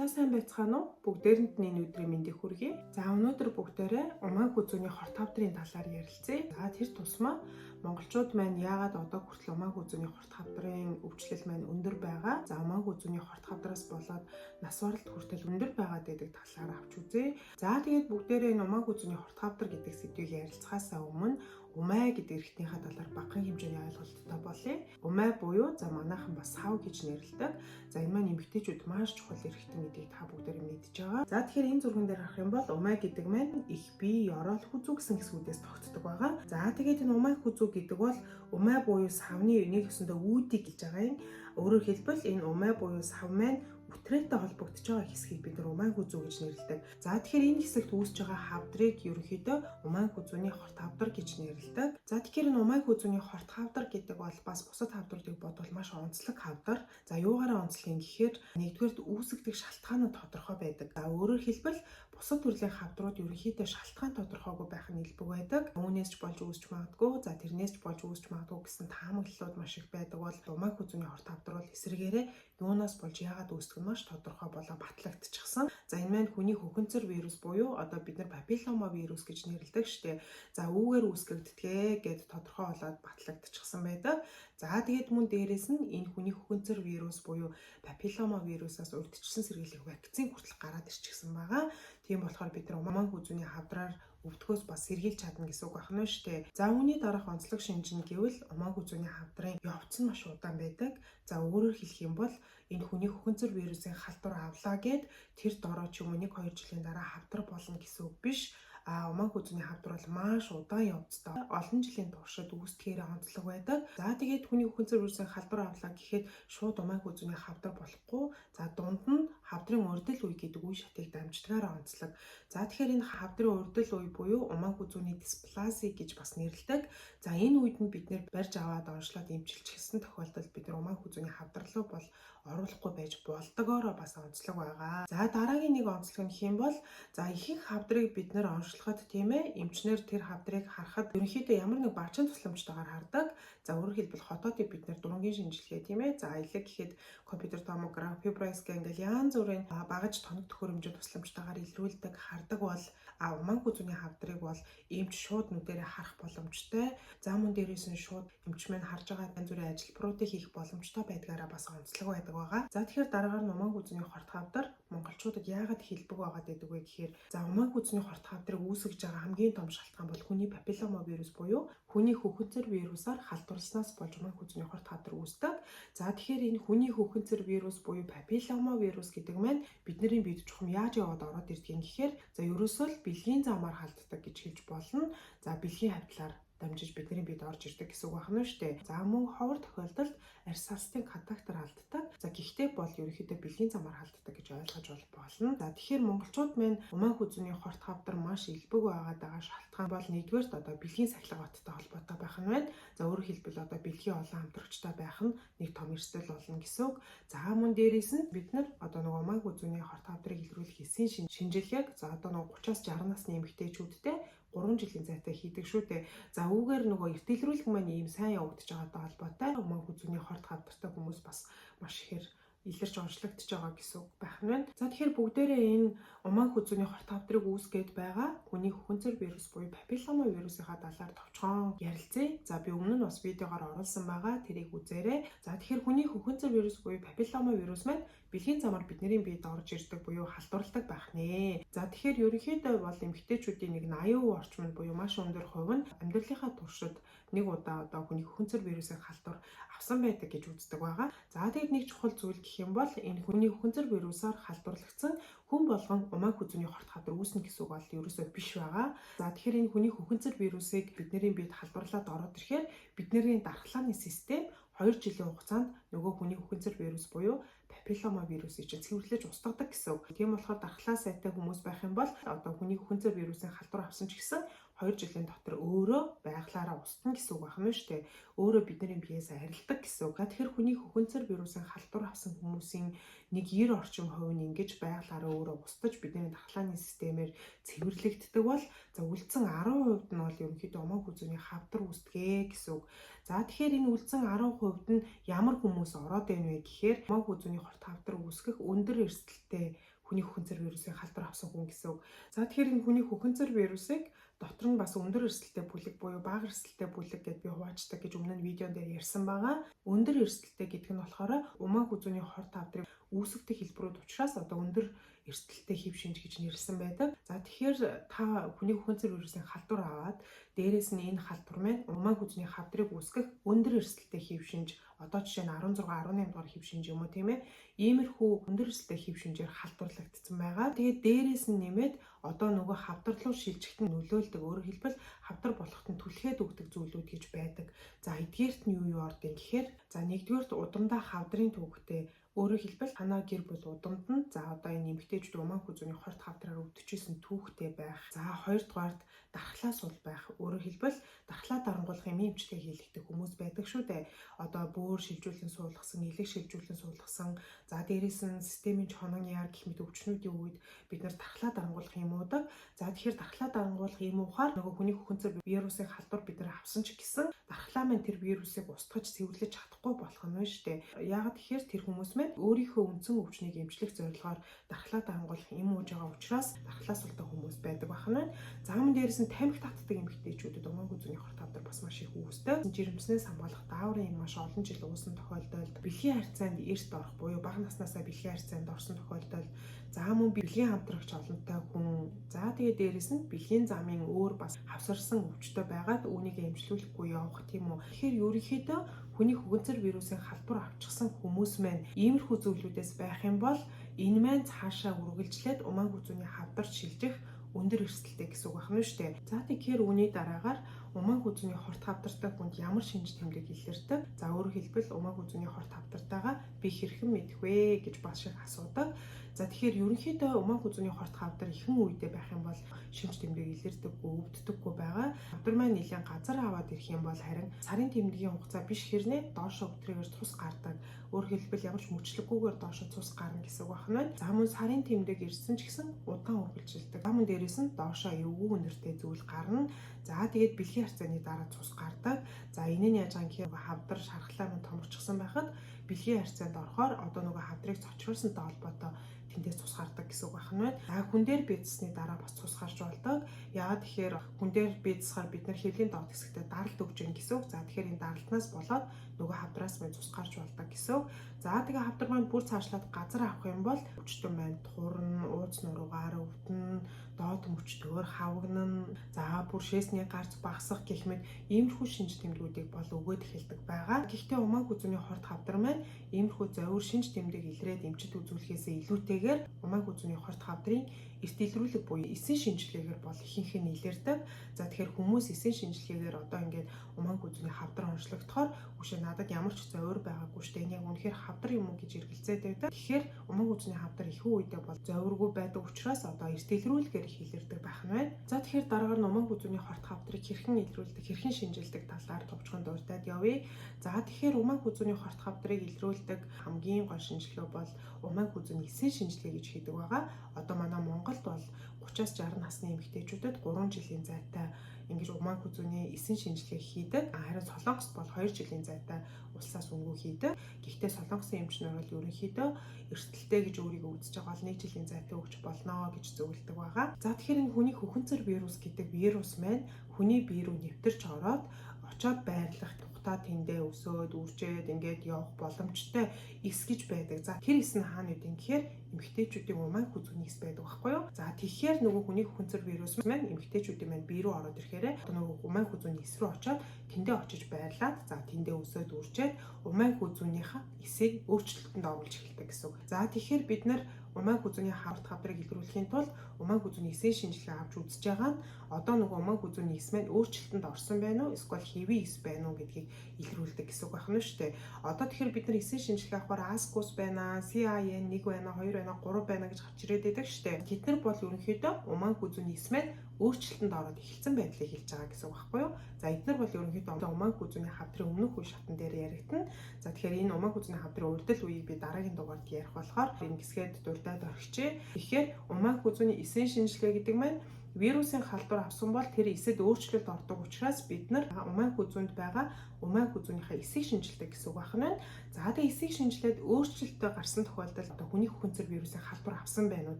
сайн байцгаана уу? Бүгдээрэнд нь энэ өдрийн мэндийг хүргэе. За өнөөдөр бүгдээрээ Умаан хүзүүний хорт хавдрын талаар ярилцъя. За тэр тусмаа монголчууд маань яагаад одоо хүртэл Умаан хүзүүний хорт хавдрын өвчлөл маань өндөр байгаа? За Умаан хүзүүний хорт хавдраас болоод нас баралт хүртэл өндөр байгаад байдаг талаар авч үзье. За тэгээд бүгдээрээ энэ Умаан хүзүүний хорт хавдар гэдэг сэдвийг ярилцахаасаа өмнө умай гэдэг эрхтнийхээ талаар багахан хэмжээний ойлголттой болъё. Умай буюу за манайхан бас сав гэж нэрлэдэг. За энэ маань эмэгтэйчүүд маш чухал эрхтэн гэдгийг та бүгдээрээ мэдж байгаа. За тэгэхээр энэ зурган дээр харах юм бол умай гэдэг маань их бие, ёроол, хүзүү гэсэн хэсгүүдээс тогтдог байгаа. За тэгээд энэ умай хүзүү гэдэг бол умай буюу савны нэг өсөндөө үүдийг гэж байгаа юм. Өөрөөр хэлбэл энэ умай буюу сав маань үтрээтэй холбогдож байгаа хэсгийг бид нар умай хүзүү гэж нэрлэдэг. За тэгэхээр энэ хэсэгт үүсэж байгаа хавдрыг ерөнхийдөө умай хүзүүний хорт хавдар гэж нэрлэдэг. За тэгэхээр энэ умай хүзүүний хорт хавдар гэдэг бол бас бусад хавдруудыг бодвол маш онцлог хавдар. За юугаараа онцлог юм гэхээр нэгдүгээрт үүсгдэг шалтгаанууд тодорхой байдаг. За өөрөөр хэлбэл бусад төрлийн хавдрууд ерөнхийдөө шалтгаан тодорхойгүй байх нь илбэг байдаг. Үүнээс ч болж үүсч магадгүй, за тэрнээс ч болж үүсч магадгүй гэсэн таамаглалууд маш их байдаг бол умай хүзүүний хорт хавдар бол эсрэгээрээ юунаас болж яагаад үүсдэг нь маш тодорхой болоо батлагдчихсан. За энэ маань хүний хөхөнцөр вирус буюу одоо бид нар папиллома вирус гэж нэрлэдэг штеп. За үүгээр үүсгэгддэгэ гэд тодорхой болоод батлагдчихсан байдаг. За тэгээд мөн дээрэс нь энэ хүний хөхөнцөр вирус буюу папиллома вирусаас урьдчилсан сэргийлэх вакцин хүртэл гараад ирчихсэн байгаа. Тийм болохоор бид нар умаан хүзүүний хавдраар өвдгөөс бас сэргийлж чадна гэсэн үг байна шүү дээ. За үүний дараах онцлог шинж нь гэвэл умаан хүзүүний хавдрын явц нь маш удаан байдаг. За өөрөөр хэлэх юм бол энэ хүний хөхөнцөр вирусын халдвар авлаа гэд тэр дороо ч юм уу 1-2 жилийн дараа хавдар болно гэсэн үг биш. Умаан хүзүүний хавдар бол маш удаан явцтай олон жилийн туршид үүсдэгээр онцлог байдаг. За тэгээд хүний хөхөнцөр вирусын халдвар авлаа гэхэд шууд умаан хүзүүний хавдар болохгүй. За дунд нь хавдрын урдил үе гэдэг үе шатыг дамждагаараа онцлог. За тэгэхээр энэ хавдрын урдил үе буюу умаан хүзүүний дисплази гэж бас нэрлэдэг. За энэ үед нь бид нэр барьж аваад онцлоод эмчилж гисэн тохиолдолд бид нар умаан хүзүүний хавдар руу бол оруулахгүй байж болдогоороо бас онцлог байгаа. За дараагийн нэг онцлог нь хэм бол за ихэнх хавдрыг бид нэр онцлоход тийм ээ эмчнэр тэр хавдрыг харахад ерөнхийдөө ямар нэг бачин тусламжтайгаар хардаг. За өөрөөр хэлбэл хотоодыг бид нэр дурангийн шинжилгээ тийм ээ. За аялаг гэхэд компьютер томограф, фиброскэ ингээл янз бүрийн багаж тоног төхөөрөмжөд тусламжтайгаар илрүүлдэг, хардаг бол умаан хүзүүний хавдрыг бол эмч шууд нүдэрээ харах боломжтой. За мөн дээрээс нь шууд эмч маань харж байгаа янз бүрийн ажилбаруудыг хийх боломжтой байдгаараа бас онцлог байдаг байгаа. За тэгэхээр дараагаар нь умаан хүзүүний хорт хавдар монголчуудад яагаад хэлбэг байгаад байдаг вэ гэхээр за умаан хүзүүний хорт хавдрыг үүсгэж байгаа хамгийн том шалтгаан бол хүний папиллома вирус буюу хүний хөхөнцөр вирусаар халдварласнаас болж умаан хүзүүний хорт хавдар үүсдэг. За тэгэхээр энэ хүний хөхөнцөр вирус буюу папиллома вирус гэдэг маань бидний биед чухам яаж яваад ороод ирдэг юм гэхээр за ерөөсөө л бэлгийн замаар халддаг гэж хэлж болно. За бэлгийн хавдлаар дамжиж бидний биед орж ирдэг гэсэн үг байна шүү дээ. За мөн ховор тохиолдолд арьс салстын контактаар халддаг. За гэхдээ бол ерөнхийдөө бэлгийн замаар халддаг гэж ойлгож болно. За тэгэхээр монголчууд маань умаан хүзүүний хорт хавдар маш илбэг байгаад байгаа шалтгаан бол нэгдүгээрт одоо бэлгийн сахилга баттай холбоотой байх нь байна. За өөрөөр хэлбэл одоо бэлгийн олон хамтрагчтай байх нь нэг том эрсдэл болно гэсэн үг. За мөн дээрээс нь бид нар одоо нэг умаан хүзүүний хорт хавдрыг илрүүлэх эсийн шинжилгээг за одоо нэг 30-аас 60 насны эмэгтэйчүүдтэй 3 жилийн зайтай хийдэг шүү дээ. За үүгээр нөгөө эртэлрүүлэх маань ийм сайн явагдаж байгаатай холбоотой умаан хүзүүний хорт хавдартай хүмүүс бас маш ихээр илэрч онцлогдож байгаа гэсэн үг байх нь байна. За тэгэхээр бүгдээрээ энэ умаан хүзүүний хорт хавдрыг үүсгээд байгаа хүний хөхөнцөр вирус буюу папиллома вирусынхаа талаар товчхон ярилцъя. За би өмнө нь бас видеогоор оруулсан байгаа. Тэрийг үзээрэй. За тэгэхээр хүний хөхөнцөр вирус буюу папиллома вирус маань бэлгийн замаар бидний биед орж ирдэг буюу халдварладаг байх нэ. За тэгэхээр ерөнхийдөө бол эмэгтэйчүүдийн нэг 80% орчим нь буюу маш өндөр хувь нь амьдралынхаа туршид нэг удаа одоо хүний хөхөнцөр вирусын халдвар авсан байдаг гэж үздэг байгаа. За тэгээд нэг чухал зүйл гэх юм бол энэ хүний хөхөнцөр вирусаар халдварлагдсан хүн болгон умаан хүзүүний хорт хавдар үүснэ гэсэн үг бол ерөөсөө биш байгаа. За тэгэхээр энэ хүний хөхөнцөр вирусыг бидний биед халдварлаад ороод ирэхээр бидний дархлааны систем 2 жилийн хугацаанд нөгөө хүний хөхөнцөр вирус буюу папиллома вирусыг чинь цэвэрлэж устгадаг гэсэн үг. Тийм болохоор дархлаа сайтай хүмүүс байх юм бол одоо хүний хөхөнцөр вирусын халдвар авсан ч гэсэн 2 жилийн дотор өөрөө байглаараа устна гэсэн үг байна шүү дээ. Өөрөө бидний биеэс арилдаг гэсэн үг. Тэгэхээр хүний хөхөнцөр вирусын халдвар авсан хүмүүсийн нэг 90 орчим хувь нь ингэж байглаараа өөрөө устж бидний дархлааны системээр цэвэрлэгддэг бол за үлдсэн 10% нь бол ерөнхийдөө умаан хүзүүний хавдар үүсдэгэ гэсэн үг. За тэгэхээр энэ үлдсэн 10% нь ямар хүмүүс ороод байна вэ гэхээр умаан хүзүүний хорт хавдар үүсгэх өндөр эрсдэлтэй хүний хөхөнцөр вирусын халдвар авсан хүн гэсэн үг. За тэгэхээр энэ хүний хөхөнцөр вирусыг дотор нь бас өндөр эрсдэлтэй бүлэг буюу бага эрсдэлтэй бүлэг гэдээ би хуваачдаг гэж өмнө нь видеон дээр ярьсан байгаа. Өндөр эрсдэлтэй гэдэг нь болохоор умааг үзүүний хорт тавдрыг үүсгдэг хэлбэрүүд учраас одоо өндөр эрсдэлтэй хэв шинж гэж нэрлсэн байдаг. За тэгэхээр та хүний хөхөнцөр вирусын халдвар аваад дээрээс нь энэ халдвар маань умааг үзүүний хавдрыг үүсгэх өндөр эрсдэлтэй хэв шинж, одоо жишээ нь 16, 18 дугаар хэв шинж юм уу тийм ээ. Иймэрхүү өндөр эрсдэлтэй хэв шинжээр халдварлагдсан байгаа. Тэгээд дээрээс нь нэмээд одоо нөгөө хавдар руу шилжихэд нь нөлөөлдөг, өөрөөр хэлбэл хавдар болоход нь түлхээд өгдөг зүйлүүд гэж байдаг. За эдгээрт нь юу ордог гэхээр за нэгдүгээрт удамдаа хавдрын төвөгтэй, өөрөөр хэлбэл танаа гэр бүл удамд нь за одоо энэ эмэгтэйчүүд умааг үзүүний хорт хавдраар өвдөжсэн түүхтэй байх. За хоёрдугаарт дархлаа сул байх. Өөрөөр хэлбэл дархлаа дарангуулах эм эмчилгээ хийлгдэг хүмүүс байдаг шүү дээ. Одоо бөөр шилжүүлэн суулгасан, элэг шилжүүлэн суулгасан. За дээрээс нь системийн чонон яар гэх мэт өвчнүүдийн үед бид нар дархлаа дарангуулах юм уудаг. За тэгэхээр дархлаа дарангуулах юм уухаар нөгөө хүний хөхөнцөр вирусын халдвар бид нар авсан ч гэсэн дархлаа маань тэр вирусыг устгаж цэвэрлэж чадахгүй болох нь шүү дээ. Яагаад тэгэхээр тэр хүмүүс маань өөрийнхөө үндсэн өвчнийг эмчлэх зорилгоор дархлаа дарангуулах юм ууж байгаа учраас дархлаа султай хүмүүс байдаг байна. За мөн дээрээс нь тамхи татдаг эмэгтэйчүүдэд умааг үзүүний хорт хавдар бас маш их үүсдэг. Жирэмснээс хамгаалах дааврын маш олон жил уусан тохиолдолд бэлгийн харьцаанд эрт орох буюу бага наснаасаа бэлгийн харьцаанд орсон тохиолдолд за мөн бэлгийн хамтрагч олонтой хүн. За тэгээд дээрээс нь бэлгийн замын өөр бас хавсарсан өвчтөй байгаад үүнийг эмчлүүлэхгүй явах тийм үү. Тэгэхээр ерөнхийдөө хүний хөхөнцөр вирусын халдвар авчихсан хүмүүс маань иймэрхүү зүйлүүдээс байх юм бол энэ маань цаашаа үргэлжлээд умааг үзүүний хавдарт шилжих өндөр эрсдэлтэй гэсэн үг байна шүү дээ. За тэгэхээр үүний дараагаар умааг үзүүний хорт хавдартай хүнд ямар шинж тэмдэг илэрдэг? За өөрөөр хэлбэл умааг үзүүний хорт хавдартайгаа би хэрхэн мэдэх вэ гэж бас шиг асуудаг. За тэгэхээр ерөнхийдөө умааг үзүүний хорт хавдар ихэнх үедээ байх юм бол шинж тэмдэг илэрдэггүй, өвддөггүй байгаа. Хавдар маань нэлээд газар аваад ирэх юм бол харин сарын тэмдгийн хугацаа биш хэрнээ доошо өвтрийгээр цус гардаг. Өөрөөр хэлбэл ямар ч мөчлөггүйгээр доошо цус гарна гэсэн үг байна. За мөн сарын тэмдэг ирсэн ч гэсэн удаан үргэлжилдэг. За мөн дээрээс нь доошо эвгүй өнөртэй зүйл гарна. За тэгээд бэлгийн харьцааны дараа цус гардаг. За энэ нь яаж байгаа юм гэхээр хавдар шархлаа мань томорчихсон байхад бэлгийн харьцаанд орохоор одоо нөгөө хавдрыг цочруулсантай холбоотой тэндээс цус гардаг гэсэн үг байна. За хүн дээр бийцсны дараа бас цус гарч болдог. Яагаад тэгэхээр хүн дээр бийцсахаар бид нар хэвлийн доод хэсэгтээ даралт өгч гин гэсэн үг. За тэгэхээр энэ даралтнаас болоод нөгөө хавдраас мань цус гарч болдог гэсэн үг. За тэгээ хавдар маань бүр цаашлаад газар авах юм бол өвчтөн маань турна, ууц нуруугаар өвдөн, доод мөчтөөр хавгнана, за бүр шээсний гарц багасах гэх мэт иймэрхүү шинж тэмдгүүдийг бол өгөөд эхэлдэг байгаа. Гэхдээ умааг үзүүний хорт хавдар маань иймэрхүү зовир шинж тэмдэг илрээд эмчит үзүүлэхээс илүүтэйгээр умааг үзүүний хорт хавдрын эрт илрүүлэг буюу эсийн шинжилгээгээр бол ихэнх нь илэрдэг. За тэгэхээр хүмүүс эсийн шинжилгээгээр одоо ингээд умааг үзүүний хавдар онцлогдохоор үшээ надад ямар ч зовир байгаагүй штэ. Энэ яг үнэхээр хавдар юм уу гэж эргэлзээд байдаг. Тэгэхээр умааг үзүүний хавдар ихэнх үедээ бол зовиргүй байдаг учраас одоо эрт илрүүлгээр их илэрдэг байх нь байна. За тэгэхээр дараагаар нь умааг үзүүний хорт хавдрыг хэрхэн илрүүлдэг, хэрхэн шинжилдэг талаар товчхон дуртад явъя. За тэгэхээр умааг үзүүний хорт хавдрыг илрүүлдэг хамгийн гол шинжилгээ бол умааг үзүүний эсийн шинжилгээ гэж хийдэг байгаа. Одоо манай Монголд бол 30-аас 60 насны эмэгтэйчүүдэд 3 жилийн зайтай ингэж умааг үзүүний эсийн шинжилгээ хийдэг. Харин Солонгост бол 2 жилийн зайтай улсаас үнгүү хийдэг. Гэхдээ Солонгосын эмч нар бол ерөнхийдөө эрсдэлтэй гэж өөрийгөө үзэж байгаа бол 1 жилийн зайтай өгч болно гэж зөвлөдөг байгаа. За тэгэхээр энэ хүний хөхөнцөр вирус гэдэг вирус маань хүний бие рүү нэвтэрч ороод очоод байрлах та тэндээ өсөөд үржээд ингээд явах боломжтой эс гэж байдаг. За тэр эс нь хаана үдин гэхээр эмэгтэйчүүдийн умааг үзүүний эс байдаг байхгүй юу? За тэгэхээр нөгөө хүний хөхөнцөр вирус маань эмэгтэйчүүдийн маань бие рүү ороод ирэхээр одоо нөгөө умааг үзүүний эс рүү очоод тэндээ очиж байрлаад за тэндээ өсөөд үржээд умааг үзүүнийхээ эсийг өөрчлөлтөнд оруулж эхэлдэг гэсэн үг. За тэгэхээр бид нар умааг үзүүний хорт хавдрыг илрүүлэхийн тулд умааг үзүүний эсийн шинжилгээ авч үзэж байгаа нь одоо нөгөө умааг үзүүний эс маань өөрчлөлтөнд орсон байна уу эсвэл хэвийн эс байна уу гэдгийг илрүүлдэг гэсэн үг байна шүү дээ. Одоо тэгэхээр бид нар эсийн шинжилгээ авахаар ASCOS байна, CIN 1 байна, 2 байна, 3 байна гэж гарч ирээд байдаг шүү дээ. Тэд нар бол ерөнхийдөө умааг үзүүний эс маань өөрчлөлтөнд ороод эхэлсэн байдлыг хэлж байгаа гэсэн үг байхгүй юу? За эдгээр бол ерөнхийдөө умааг үзүүний хавдрын өмнөх үе шатн дээр яригдана. За тэгэхээр энэ умааг үзүүний хавдрын урьдчил үеийг би дараагийн дугаард ярих болохоор энэ хэсгээд дурдаад орхичээ. Тэгэхээр умааг үзүүний эсийн шинжилгээ гэдэг маань Вирусын халдвар авсан бол тэр эсэд өөрчлөлт ордог учраас бид нар умаа хүзүүнд байгаа умаа хүзүүнийхээ эсийг шинжилдэг гэсэн үг байна. За тэгээ эсийг шинжилээд өөрчлөлтөө гарсан тохиолдолд одоо хүний хүнцэр вирусын халдвар авсан байна уу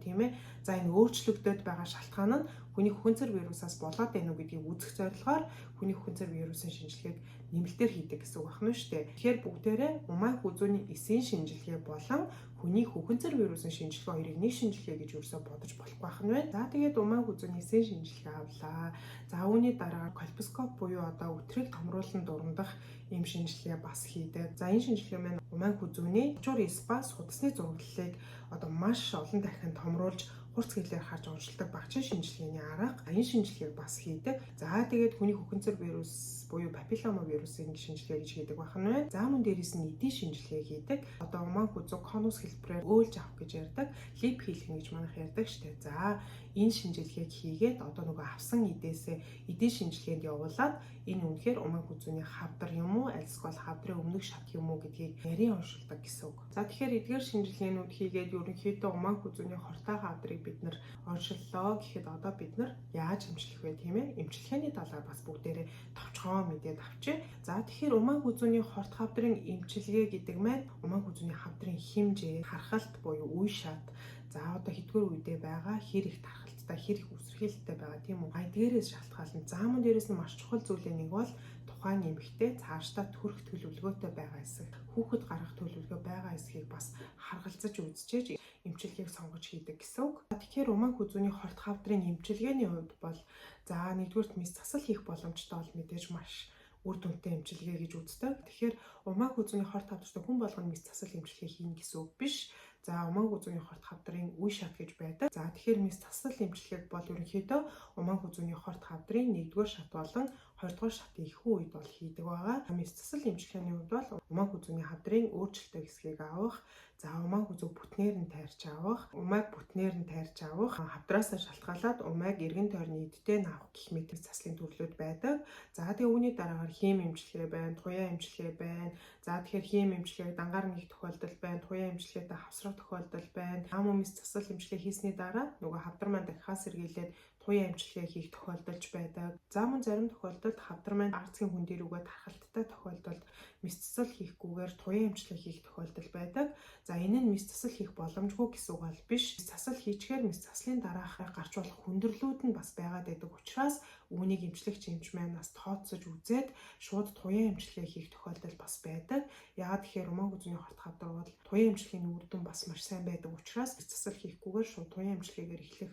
тийм ээ. За энэ өөрчлөгдөд байгаа шалтгаан нь хүний хүнцэр вирусаас болоод байна уу гэдгийг үзэх зорилгоор хүний хүнцэр вирусын шинжилгээг нэмэлтээр хийдэг гэсэн үг байна шүү дээ. Тэгэхээр бүгдээрээ умаа хүзүүний эсийн шинжилгээ болон хүний хүнцэр вирусын шинжилгээ хоёрыг нэг шинжилгээ гэж юусоо бодож болохгүй байна. За тэгээд умаа хүзүүний эсийн шинжилгээ авлаа. За үүний дараа колпоскоп буюу одоо өтрийг томруулан дурандах ийм шинжилгээ бас хийдэг. За энэ шинжилгээ маань умаа хүзүүний учуур эс ба судасны зураглалыг одоо маш олон дахин томруулж хурц хэлээр харж уншилдаг багцын шинжилгээний арга. Энэ шинжилгээг бас хийдэг. За тэгээд хүний хүнцэр вирус буюу папиллома вирусын шинжилгээ гэж хийдэг байна. За мөн дээрээс нь эдийн шинжилгээ хийдэг. Одоо умаа хүзүү конус хэлбэрээр өөлж авах гэж ярьдаг. Лип хийлгэн гэж манайх ярьдаг штэ. За энэ шинжилгээг хийгээд одоо нөгөө авсан эдээсээ эдийн шинжилгээнд явуулаад энэ үнэхээр умаа хүзүүний хавдар юм уу, альсгол хавдрын өмнөх шат юм уу гэдгийг нарийн уншилдаг гэсэн үг. За тэгэхээр эдгээр шинжилгээнүүд хийгээд ерөнхийдөө умаа хүзүүний хортой хавдрыг бид нар оншиллоо гэхэд одоо бид нар яаж эмчлэх вэ тийм ээ? Эмчилгээний талаар бас бүгдээрээ товчхон мэдээд авчээ. За тэгэхээр умаа хүзүүний хорт хавдрын эмчилгээ гэдэг маань умаа хүзүүний хавдрын хэмжээ, харахалт буюу үе шат. За одоо хэдгээр үедээ байгаа, хэр их тархалттай, хэр их үсрэхэлтэй байгаа тийм үү? Эдгээрээс шалтгаална. За мөн дээрээс нь маш чухал зүйлээ нэг бол тухайн эмэгтэй цаашдаа төрөх төлөвлөгөөтэй байгаа эсэх, хүүхэд гарах төлөвлөгөө байгаа эсхийг бас харгалзаж үзчихээж эмчилгээг сонгож хийдэг гэсэн үг. Тэгэхээр умаа хүзүүний хорт хавдрын эмчилгээний хувьд бол за нэгдүгürt мис засал хийх боломжтой бол мэдээж маш үр дүнтэй эмчилгээ гэж үздэг. Тэгэхээр умаа хүзүүний хорт хавдртай хүн болгоно мис засал эмчилгээ хийн гэсэн үг биш. За умаа хүзүүний хорт хавдрын үе шат гэж байдаг. За тэгэхээр мис засал эмчилгээг бол ерөнхийдөө умаа хүзүүний хорт хавдрын 1-р шат болон 2-р шатын ихэнх үед бол хийдэг байгаа. Мис засал эмчилгээний хувьд бол умаа хүзүүний хавдрын өөрчлөлттэй хэсгийг авах, за умаа хүзүү бүтнээр нь тайрч авах, умааг бүтнээр нь тайрч авах, хавдраас шалтгаалаад умааг эргэн тойрны эдтэй авах гэх мэт заслын төрлүүд байдаг. За тэгээ үүний дараагаар хим эмчилгээ байна, туяа эмчилгээ байна. За тэгэхээр хим эмчилгээг дангаар нэг тохиолдол байна, туяа эмчилгээтэй хавсрах тохиолдол байна. Мис засал эмчилгээ хийсний дараа нөгөө хавдар маань дахиад сэргийлээд туяа эмчилгээ хийх тохиолдолж байдаг. За мөн зарим тохиолдолд хавдар маань арцгийн хүн дээр үгээд тархалттай тохиолдолд мис засал хийхгүйгээр туяа эмчилгээ хийх тохиолдол байдаг. За энэ нь мис засал хийх боломжгүй гэсэн үг бол биш. Мис засал хийчихээр мис заслын дараах гарч болох хүндрэлүүд нь бас байгаад байдаг учраас үүнийг эмчлэгч эмч маань бас тооцож үзээд шууд туяа эмчилгээ хийх тохиолдол бас байдаг. Яагаад тэгэхээр умаа хүзүүний хорт хавдар бол туяа эмчилгээний үр дүн бас маш сайн байдаг учраас мис засал хийхгүйгээр шууд туяа эмчилгээгээр эхлэх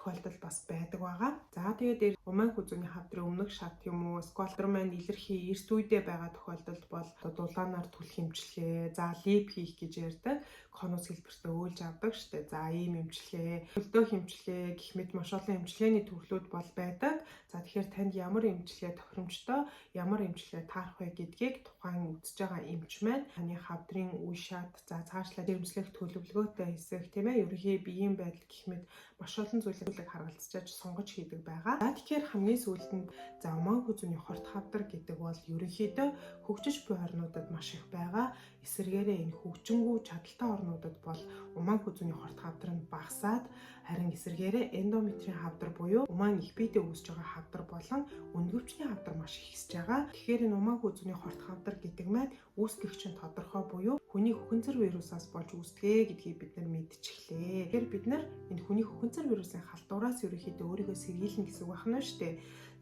тохиолдол бас байдаг байгаа. За тэгээд умаа хүзүүний хавдрын өмнөх шат юм уу, сквалтер маань илэрхий эрт үедээ байгаа тохиолдолд бол дулаанаар түлх эмчилгээ, за лип хийх гэж ярьдаг. Конус хэлбэртэй өөлж авдаг штэ. За ийм эмчилгээ, хөлдөөх эмчилгээ гэх мэт маш олон эмчилгээний төрлүүд бол байдаг. За тэгэхээр танд ямар эмчилгээ тохиромжтой, ямар эмчилгээ таарах вэ гэдгийг тухайн үзэж байгаа эмч маань таны хавдрын үе шат, за цаашлаад эмчлэх төлөвлөгөөтэй хэсэг тийм ээ, ерөнхий биеийн байдал гэх мэт маш олон зүйлийг харгалзаж сонгож хийдэг байгаа. За тэгэхээр хамгийн сүүлд нь за умаа хүзүүний хорт хавдар гэдэг бол ерөнхийдөө хөгжиж буй орнуудад маш их байгаа. Эсвэргээрээ энэ хөгжингүй чадaltaй орнуудад бол умаа хүзүүний хорт хавдар нь багасаад харин эсвэргээрээ эндометрийн хавдар буюу умаан их биедээ үүсэж байгаа хавдар болон өндгөвчний хавдар маш их ихсэж байгаа. Тэгэхээр энэ умаа хүзүүний хорт хавдар гэдэг маань үүсгэгч нь тодорхой буюу хүний хүнцэр вирусаас болж үүсдэг гэдгийг бид нар мэдчихлээ. Тэгэхээр бид нар энэ хүний хүнцэр вирусын халдвараас ерөнхийдөө өөрийгөө сэргийлнэ гэсэн үг байна шүү дээ.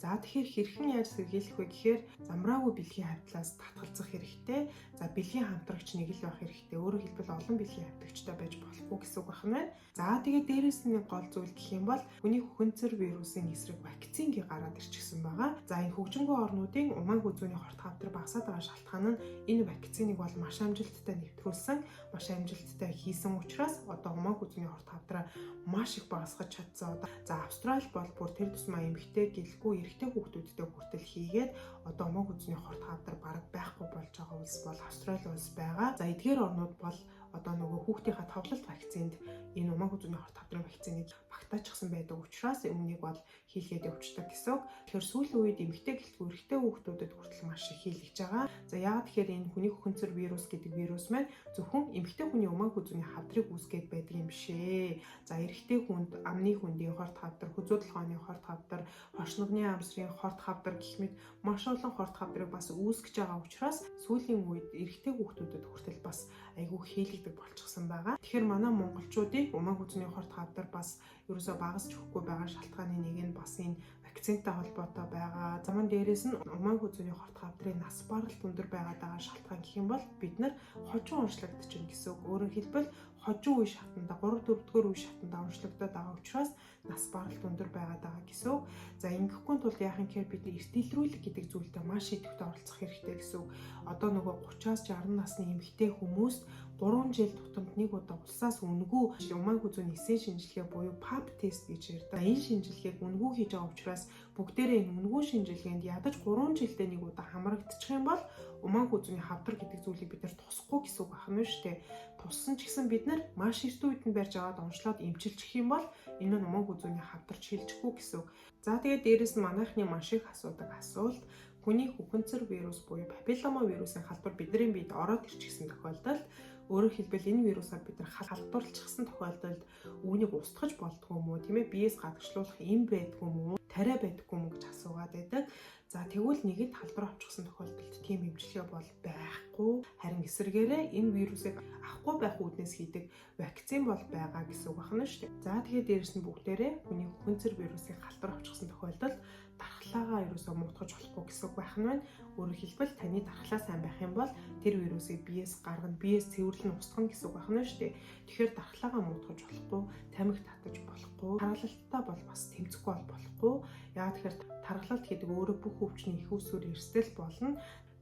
За тэгэхээр хэрхэн яаж сэргийлэх вэ гэхээр замраагүй бэлгийн хавьтлаас татгалзах хэрэгтэй. За бэлгийн хамтрагч нэг л байх хэрэгтэй. Өөрөөр хэлбэл олон бэлгийн хавьтагчтай байж болохгүй гэсэн үг байна. За тэгээд дээрэс нь гол зүйл гэх юм бол хүний хүнцэр вирусын эсрэг вакциныг гараад ирчихсэн байгаа. За энэ хөгжингүй орнуудын умаа хүзүүний хорт хавдар багасаад байгаа шалтгаан нь энэ вакциныг бол маш амжилттай нэвтрүүлсэн, маш амжилттай хийсэн учраас одоо умаа хүзүүний хорт хавдраа маш их багасгаж чадсан. За Австрали бол бүр тэр тусмаа эмэгтэй гэлгүй эрэгтэй хүүхдүүдтэй хүртэл хийгээд одоо умаа хүзүүний хорт хавдар бараг байхгүй болж байгаа улс бол Австрали улс байгаа. За эдгээр орнууд бол одоо нөгөө хүүхдийнхаа товлолт вакцинд энэ умааг үзүүний хорт хавдрын вакциныг багтаачихсан байдаг учраас өмнөнийг бол хийлгээд явуулдаг гэсэн. Тэгэхээр сүүлийн үед эмэгтэй гэлтгүй эрэгтэй хүүхдүүдэд хүртэл маш их хийлгэж байгаа. За яагаад тэгэхээр энэ хүний хөхөнцөр вирус гэдэг вирус маань зөвхөн эмэгтэй хүний умааг үзүүний хавдрыг үүсгээд байдаг юм бишээ. За эрэгтэй хүнд амны хүндийн хорт хавдар, хүзүү толгойн хорт хавдар, хошногны амсрын хорт хавдар гэх мэт маш олон хорт хавдрыг бас үүсгэж байгаа учраас сүүлийн үед эрэгтэй хүүхдүүдэд хүртэл бас айгүй хийлэгдэг болчихсон байгаа. Тэгэхээр манай монголчуудыг умааг үзүүний хорт хавдар бас ерөөсөө багасч өгөхгүй байгаа шалтгааны нэг нь бас энэ вакцинтай холбоотой байгаа. Заман дээрээс нь умааг үзүүний хорт хавдрын нас баралт өндөр байгаа шалтгаан гэх юм бол бид нар хожуу уншлагдчихна гэсэн үг. Өөрөөр хэлбэл хожуу үе шатанда 3-4 дугаар үе шатанда уншлагдаад байгаа учраас нас баралт өндөр байгаа гэсэн үг. За ингэхгүй тулд яах юм гэхээр бид эрт илрүүлэх гэдэг зүйлдээ маш идэвхтэй оролцох хэрэгтэй гэсэн үг. Одоо нөгөө 30-аас 60 насны эмэгтэй хүмүүс 3 жил тутамд нэг удаа улсаас үнэгүй умааг үзүүний эсийн шинжилгээ буюу PAP тест гэж ярьдаг. Энэ шинжилгээг үнэгүй хийж байгаа учраас бүгдээрээ энэ үнэгүй шинжилгээнд ядаж 3 жилдээ нэг удаа хамрагдчих юм бол умааг үзүүний хавдар гэдэг зүйлийг бид нар тусахгүй гэсэн үг байна шүү дээ. Туссан ч гэсэн бид нар маш эрт үед нь барьж аваад уншлаад эмчилчих юм бол энэ нь умааг үзүүний хавдар шилжихгүй гэсэн үг. За тэгээд дээрэс нь манайхны маш их асуудаг асуулт хүний хөхөнцөр вирус буюу папиллома вирусын халдвар бидний биед ороод ирчихсэн тохиолдолд өөрөөр хэлбэл энэ вирусаар бид нар халдварлчихсан тохиолдолд үүнийг устгаж болдгоо мó тийм ээ биеэс гадагшлуулах юм байдгүй мó тариа байдгүй мó гэж асуугаад байдаг. За тэгвэл нэгэнд халдвар авчихсан тохиолдолд тийм эмчилгээ бол байхгүй. Харин эсвэргээрээ энэ вирусыг авахгүй байх үүднээс хийдэг вакцин бол байгаа гэсэн үг байна шүү дээ. За тэгээд дээрэс нь бүгдээрээ хүний хөхөнцөр вирусыг халдвар авчихсан тохиолдолд дархлаагаа ерөөсөө муутгаж болохгүй гэсэн үг байх нь байна. Өөрөөр хэлбэл таны дархлаа сайн байх юм бол тэр вирусыг биеэс гаргана, биеэс цэвэрлэн устгана гэсэн үг байна шүү дээ. Тэгэхээр дархлаагаа муутгаж болохгүй, тамхи татаж болохгүй, тархалтаа бол бас тэмцэхгүй болохгүй. Яагаад тэгэхээр тархалт гэдэг өөрөө бүх өвчний их усүр эрсдэл болно.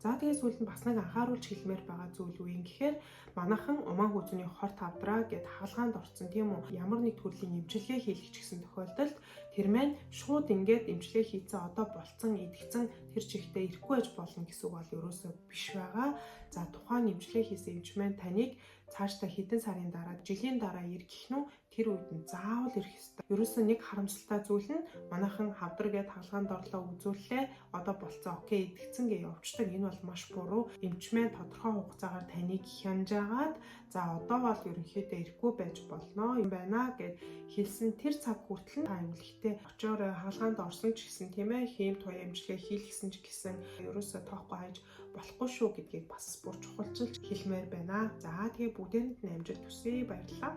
За тэгээд сүүлд нь бас нэг анхааруулж хэлмээр байгаа зүйл юу юм гэхээр манайхан умааг үзүүний хорт хавдраа гэд хаалгаанд орсон тийм үү. Ямар нэг төрлийн эмчилгээ хийлгэж гисэн тохиолдолд тэр маань шууд ингээд эмчилгээ хийцэн одоо болцсон идэгцэн тэр чигтээ ирэхгүй байж болно гэсэн үг бол ерөөсөө биш байгаа. За тухайн эмчилгээ хийсэн эмч маань таныг цаашдаа хэдэн сарын дараа, жилийн дараа ирэх гэх нь тэр үед нь заавал ирэх ёстой. Ерөөсөө нэг харамсалтай зүйл нь манайхан хавдар гэд хаалгаанд орлоо үзүүллээ. Одоо болцсон окей идэгцэн гэж явуулдаг. Энэ бол маш буруу. Эмч маань тодорхой хугацаагаар таныг хянжаагаад за одоо бол ерөнхийдөө ирэхгүй байж болно юм байна гэд хэлсэн тэр цаг хүртэл та аюултай очоор хаалгаанд орсон ч гэсэн тийм ээ хийм туяа эмчилгээ хийлгэсэн ч гэсэн ерөөсөө тоохгүй хайж болохгүй шүү гэдгийг бас бүр чухалчилж хэлмээр байна. За тэгээ бүгдээрэнд нь амжилт хүсье. Баярлалаа.